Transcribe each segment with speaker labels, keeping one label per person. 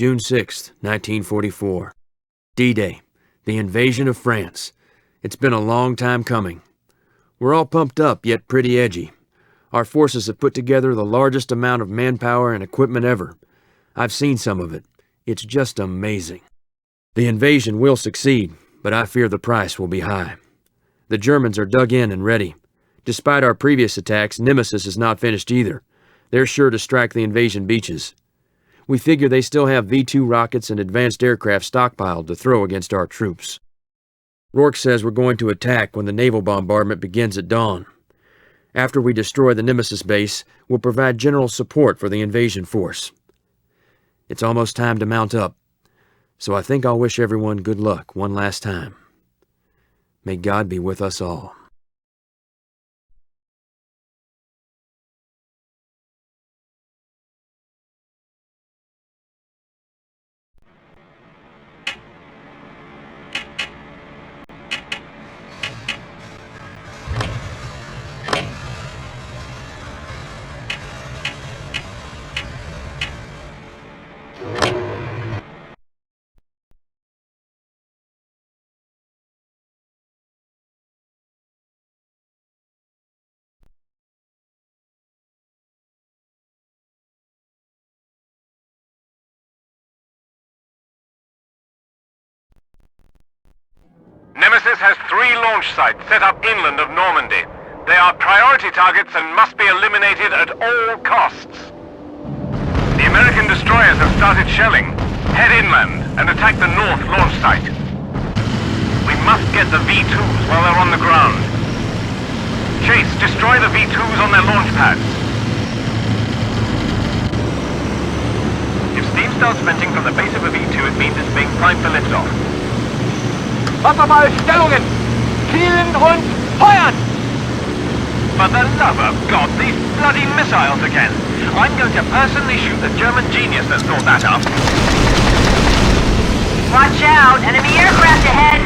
Speaker 1: June 6th, 1944. D-Day, the invasion of France. It's been a long time coming. We're all pumped up, yet pretty edgy. Our forces have put together the largest amount of manpower and equipment ever. I've seen some of it. It's just amazing. The invasion will succeed, but I fear the price will be high. The Germans are dug in and ready. Despite our previous attacks, Nemesis is not finished either. They're sure to strike the invasion beaches. We figure they still have V-2 rockets and advanced aircraft stockpiled to throw against our troops. Rourke says we're going to attack when the naval bombardment begins at dawn. After we destroy the Nemesis base, we'll provide general support for the invasion force. It's almost time to mount up, so I think I'll wish everyone good luck one last time. May God be with us all.
Speaker 2: Nemesis has 3 launch sites set up inland of Normandy. They are priority targets and must be eliminated at all costs. The American destroyers have started shelling. Head inland and attack the north launch site. We must get the V-2s while they're on the ground. Chase, destroy the V-2s on their launch pads. If steam starts venting from the base of a V-2, it means it's being primed for liftoff.
Speaker 3: Wasserball, Stellungen! Zielen und feuern!
Speaker 2: For the love of God, these bloody missiles again! I'm going to personally shoot the German genius that thought that up.
Speaker 4: Watch out! Enemy aircraft ahead!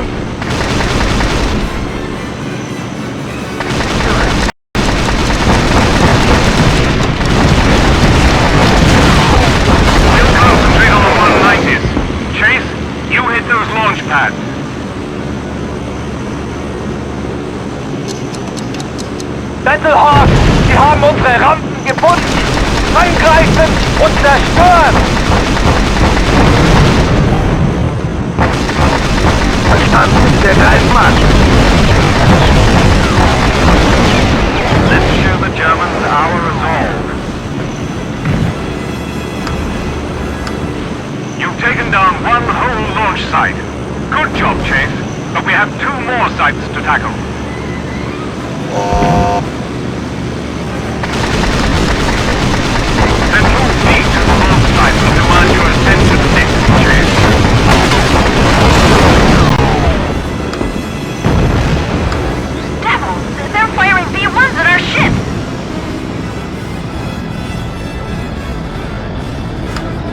Speaker 2: Still concentrate on the 190s. Chase, you hit those launch pads.
Speaker 3: Battlehawk, Sie haben unsere Rampen gebunden! Angreifen und zerstören! Verstanden, der Greifmarsch!
Speaker 2: Let's show the Germans our resolve. You've taken down 1 whole launch site. Good job, Chase, but we have 2 more sites to tackle.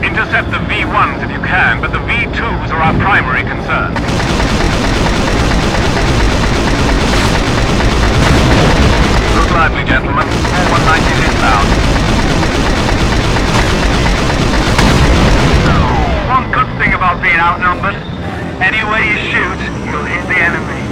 Speaker 2: Intercept the V-1s if you can, but the V-2s are our primary concern. Look lively, gentlemen. All 190s inbound. One good thing about being outnumbered. Any way you shoot, you'll hit the enemy.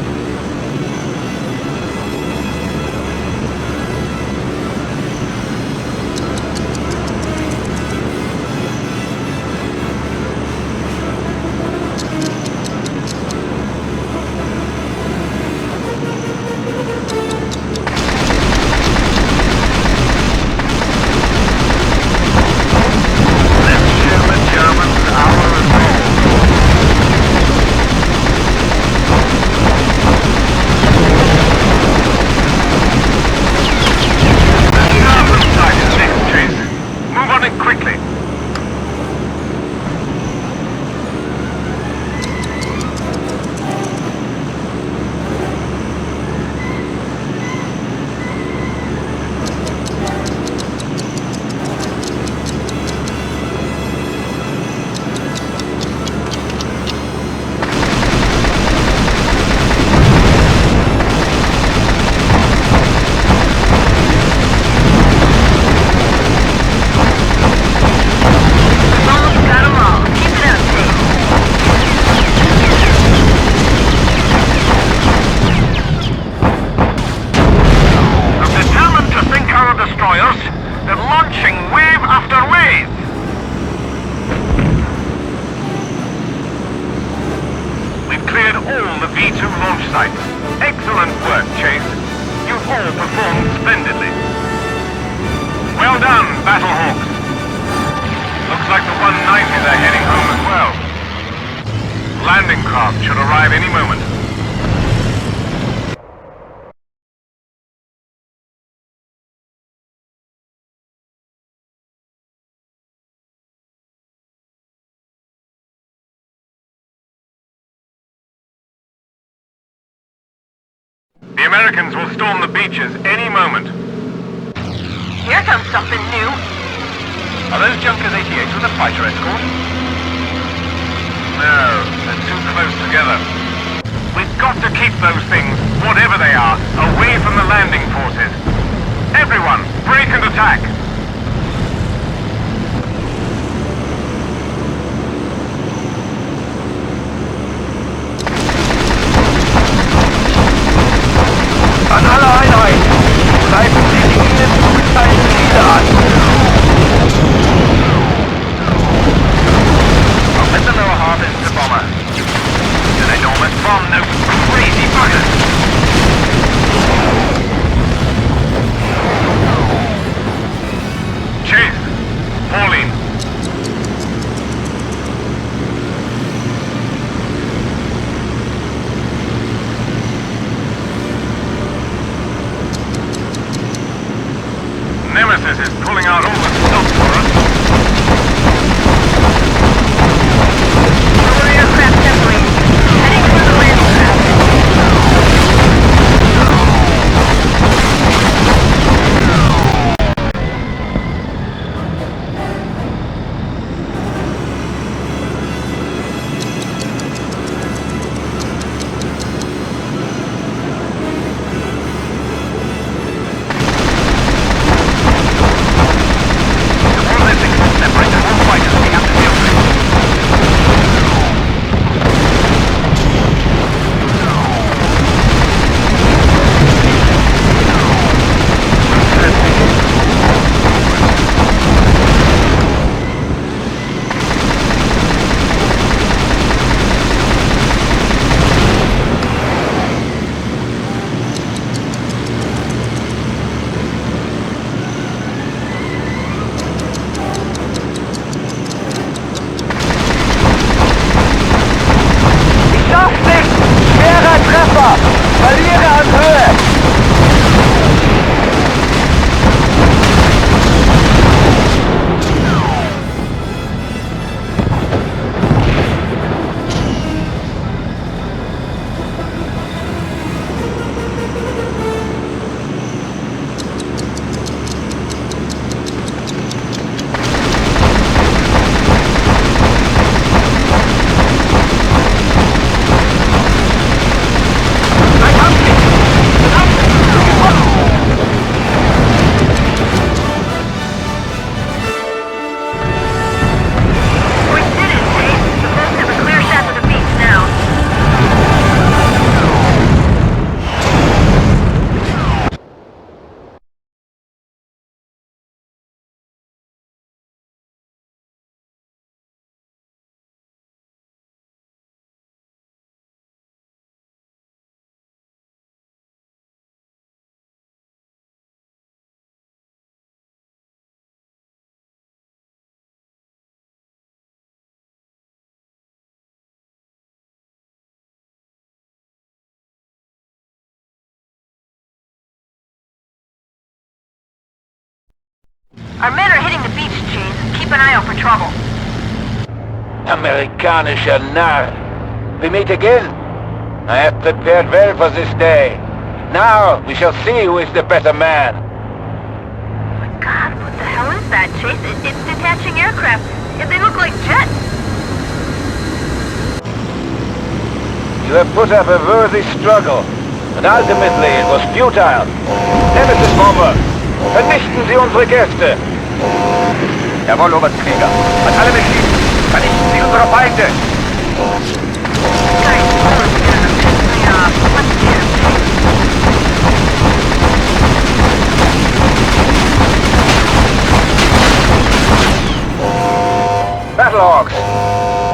Speaker 2: arrive any moment. The Americans will storm the beaches any moment.
Speaker 4: Here comes something new.
Speaker 2: Are those Junkers 88s with a fighter escort? No, they're too close together. We've got to keep those things, whatever they are, away from the landing forces. Everyone, break and attack!
Speaker 3: An alle Einheiten! Greifen Sie die Ihnen zugeteilten Ziele an!
Speaker 2: I'll let the lower half into the bomber. It's an enormous bomb, those crazy buggers! Chase! Pauline! Nemesis is pulling out all the stops for us.
Speaker 4: Lower aircraft separated. Heading for the landing craft.
Speaker 3: Verliere an Höhe!
Speaker 4: Our men are hitting the beach, Chase. Keep an eye out for trouble.
Speaker 3: Amerikanischer Narr! We meet again. I have prepared well for this day. Now we shall see who is the better man.
Speaker 4: Oh my God, what the hell is that, Chase? It's detaching aircraft. They look like jets.
Speaker 3: You have put up a worthy struggle, and ultimately it was futile. Nemesis Bomber, vernichten Sie unsere Gäste! Jawohl, Oberkrieger. An alle Maschinen, vernichten Sie unsere Feinde!
Speaker 4: Guys, piss me off. Let's get him, Chase.
Speaker 3: Battlehawks,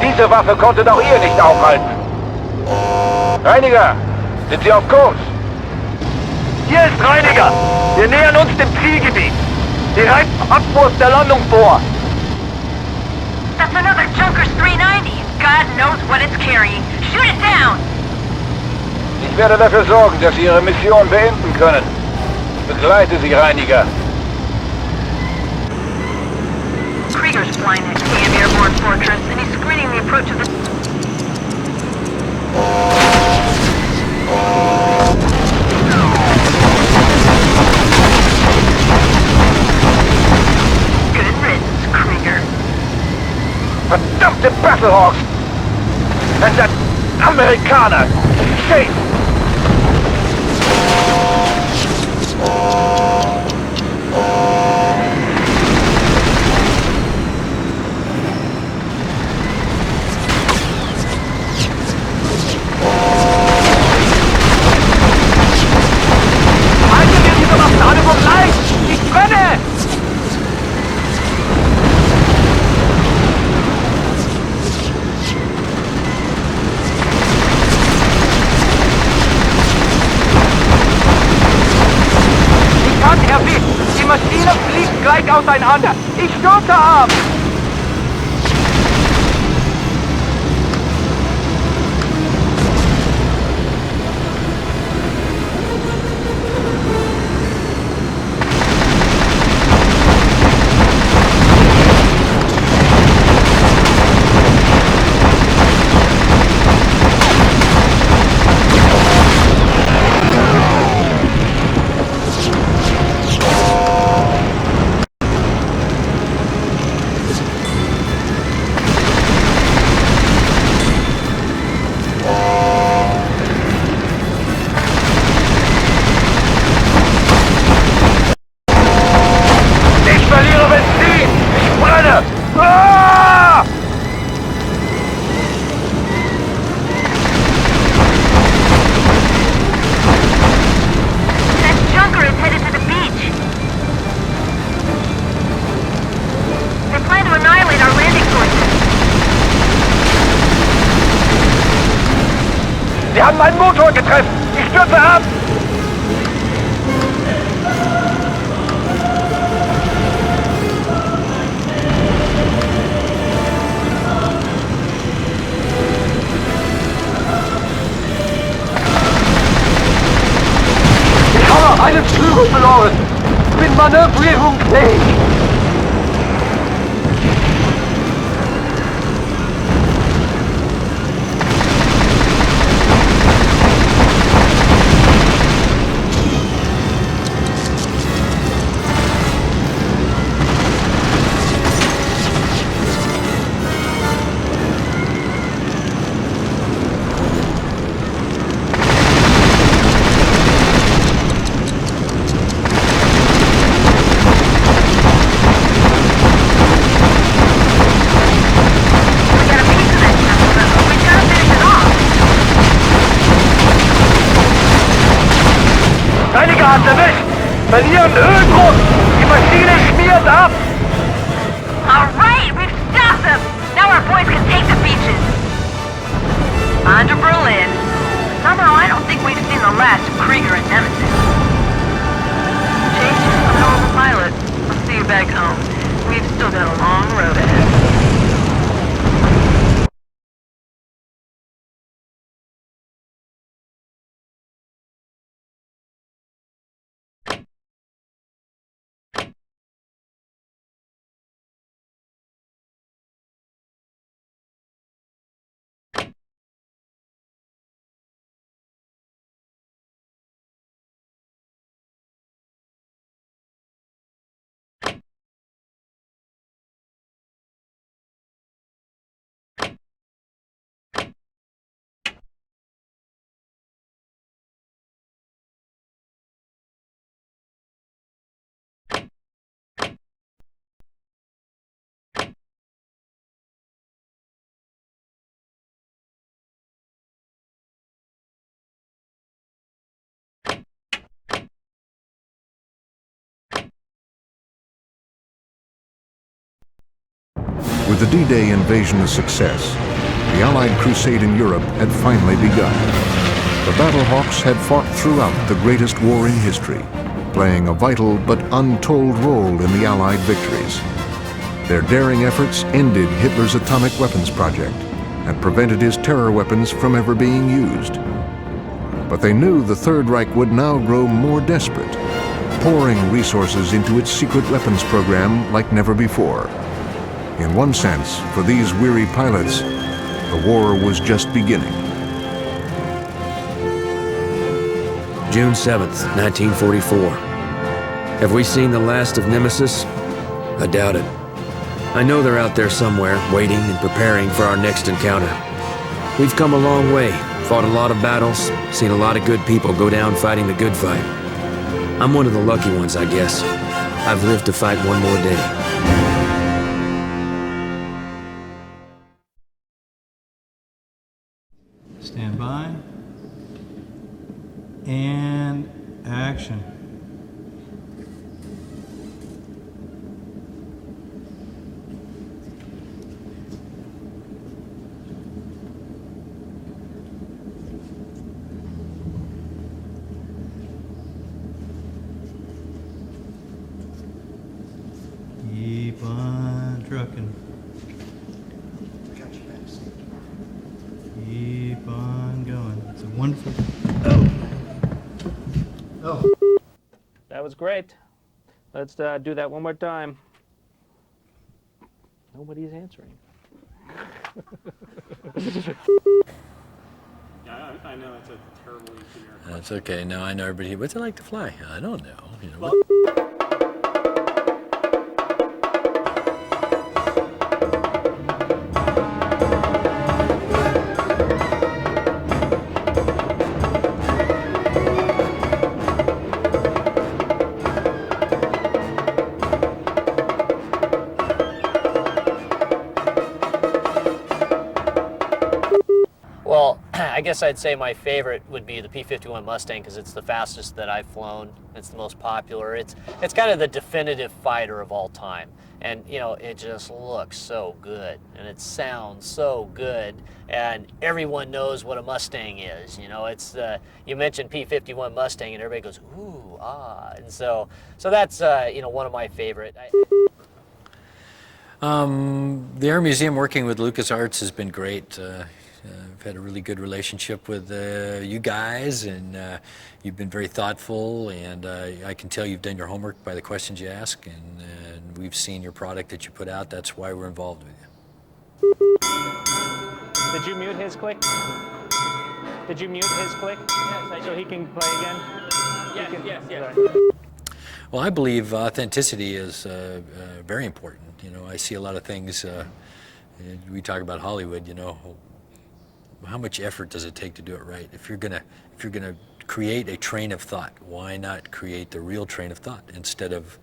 Speaker 3: diese Waffe konnte doch ihr nicht aufhalten. Reiniger, sind Sie auf Kurs? Hier ist Reiniger! Wir nähern uns dem Zielgebiet! Direkt Abwurf der Landung vor!
Speaker 4: That's another Junkers 390. God knows what it's carrying. Shoot it down!
Speaker 3: Ich werde dafür sorgen, dass Sie Ihre Mission beenden können. Begleite Sie, Reiniger.
Speaker 4: Krieger's flying that KM airborne fortress, and he's screening the approach of the... Good riddance, Krieger.
Speaker 3: Verdammte Battlehawks! Und das Amerikaner! Shit!
Speaker 5: Halten wir diese Waffen alle wo gleich! Ich brenne! Ich kann, Herr Witt! Die Maschine fliegt gleich auseinander! Ich stürze ab!
Speaker 3: Ich verliere Benzin! Ich brenne! Ah!
Speaker 4: That junker is headed to the beach. They plan to annihilate our landing forces.
Speaker 3: Sie haben meinen Motor getroffen! Ich stürze ab!
Speaker 5: Ich habe einen Flügel verloren! Bin manövrierungsfähig!
Speaker 4: We got a piece of that jungle, but we gotta finish it off.
Speaker 3: Reiniger hat's erwischt! Verlieren Öldruck! Die Maschine schmiert ab!
Speaker 4: All right, we've stopped them. Now our boys can take the beaches. On to Berlin. Somehow I don't think we've seen the last of Krieger and Nemesis. Chase, you're a hell of a pilot. I'll see you back home. We've still got a long road ahead.
Speaker 6: With the D-Day invasion a success, the Allied crusade in Europe had finally begun. The Battlehawks had fought throughout the greatest war in history, playing a vital but untold role in the Allied victories. Their daring efforts ended Hitler's atomic weapons project and prevented his terror weapons from ever being used. But they knew the Third Reich would now grow more desperate, pouring resources into its secret weapons program like never before. In one sense, for these weary pilots, the war was just beginning.
Speaker 1: June 7th, 1944. Have we seen the last of Nemesis? I doubt it. I know they're out there somewhere, waiting and preparing for our next encounter. We've come a long way, fought a lot of battles, seen a lot of good people go down fighting the good fight. I'm one of the lucky ones, I guess. I've lived to fight one more day.
Speaker 7: Stand by. And action. Keep on trucking. Keep on going. It's a wonderful... Oh.
Speaker 8: That was great. Let's do that one more time. Nobody's answering.
Speaker 9: Yeah, I know it's a terrible engineer.
Speaker 10: That's okay. No, I know everybody. What's it like to fly? I don't know. You know.
Speaker 11: Well, I guess I'd say my favorite would be the P-51 Mustang because it's the fastest that I've flown. It's the most popular. It's kind of the definitive fighter of all time. And, you know, it just looks so good and it sounds so good. And everyone knows what a Mustang is. You know, it's, you mentioned P-51 Mustang and everybody goes, ooh, ah. And so that's, you know, one of my favorite.
Speaker 10: The Air Museum working with LucasArts has been great. I've had a really good relationship with you guys, and you've been very thoughtful, and I can tell you've done your homework by the questions you ask, and we've seen your product that you put out. That's why we're involved with you.
Speaker 8: Did you mute his click? Did you mute his click? Yes, I did. So he can play again? Yes.
Speaker 10: Well, I believe authenticity is very important. You know, I see a lot of things, we talk about Hollywood, you know, how much effort does it take to do it right? If you're gonna create a train of thought, why not create the real train of thought instead of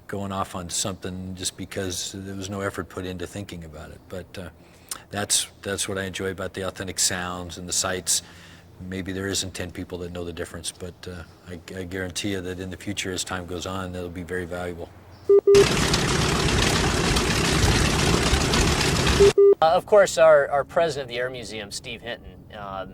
Speaker 10: going off on something just because there was no effort put into thinking about it? But that's what I enjoy about the authentic sounds and the sights. Maybe there isn't 10 people that know the difference, but I guarantee you that in the future, as time goes on, that'll be very valuable.
Speaker 11: Of course, our president of the Air Museum, Steve Hinton,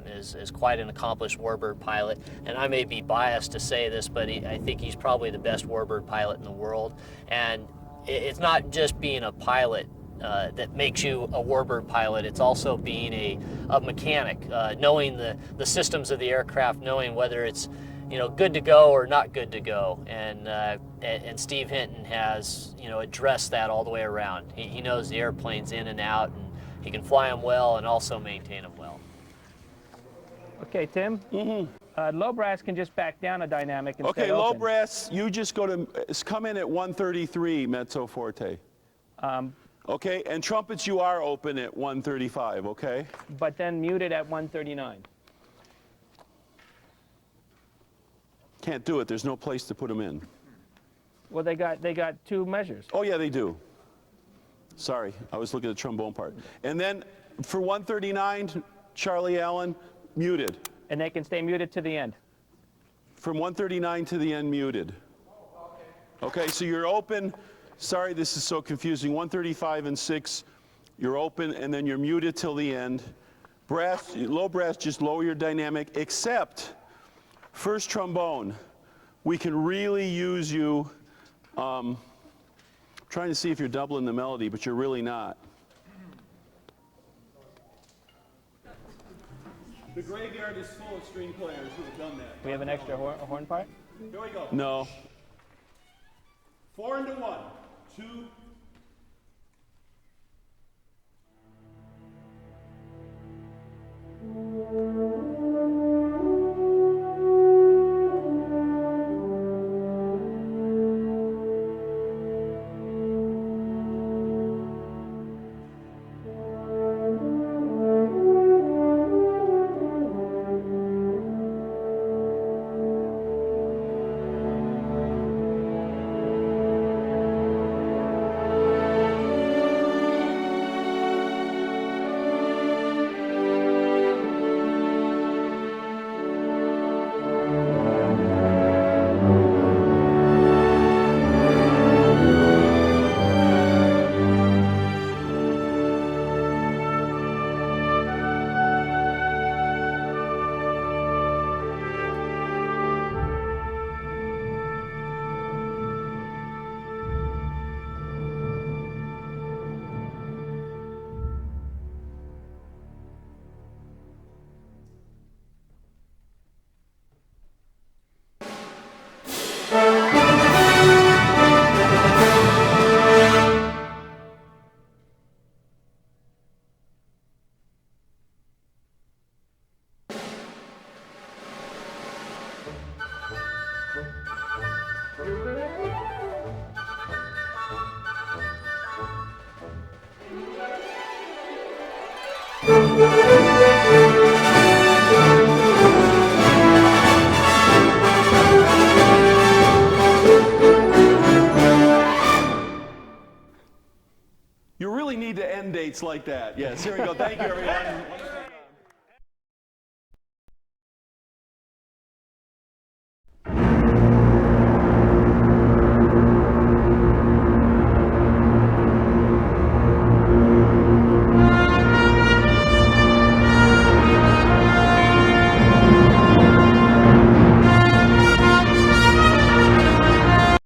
Speaker 11: is quite an accomplished warbird pilot, and I may be biased to say this, but I think he's probably the best warbird pilot in the world. And it's not just being a pilot that makes you a warbird pilot, it's also being a mechanic, knowing the systems of the aircraft, knowing whether it's, you know, good to go or not good to go. And Steve Hinton has, you know, addressed that all the way around. He knows the airplanes in and out, and he can fly them well and also maintain them well.
Speaker 8: Okay, Tim. Low brass can just back down a dynamic and
Speaker 9: Okay,
Speaker 8: stay
Speaker 9: low
Speaker 8: open.
Speaker 9: brass, you just go to, come in at 133 mezzo forte. Okay, and trumpets you are open at 135, okay?
Speaker 8: But then muted at 139.
Speaker 9: Can't do it, there's no place to put them in.
Speaker 8: Well, they got two measures.
Speaker 9: Oh yeah, they do. Sorry, I was looking at the trombone part. And then for 139, Charlie Allen, muted.
Speaker 8: And they can stay muted to the end.
Speaker 9: From 139 to the end, muted. Okay, so you're open. Sorry, this is so confusing. 135 and 6, you're open, and then you're muted till the end. Brass, low brass, just lower your dynamic, except first trombone. We can really use you. Trying to see if you're doubling the melody, but you're really not. The graveyard is full of string players who have done that.
Speaker 8: We have an extra horn part?
Speaker 9: Here we go. No. 4 into 1. 2. You really need to end dates like that. Yes, here we go. Thank you, everyone.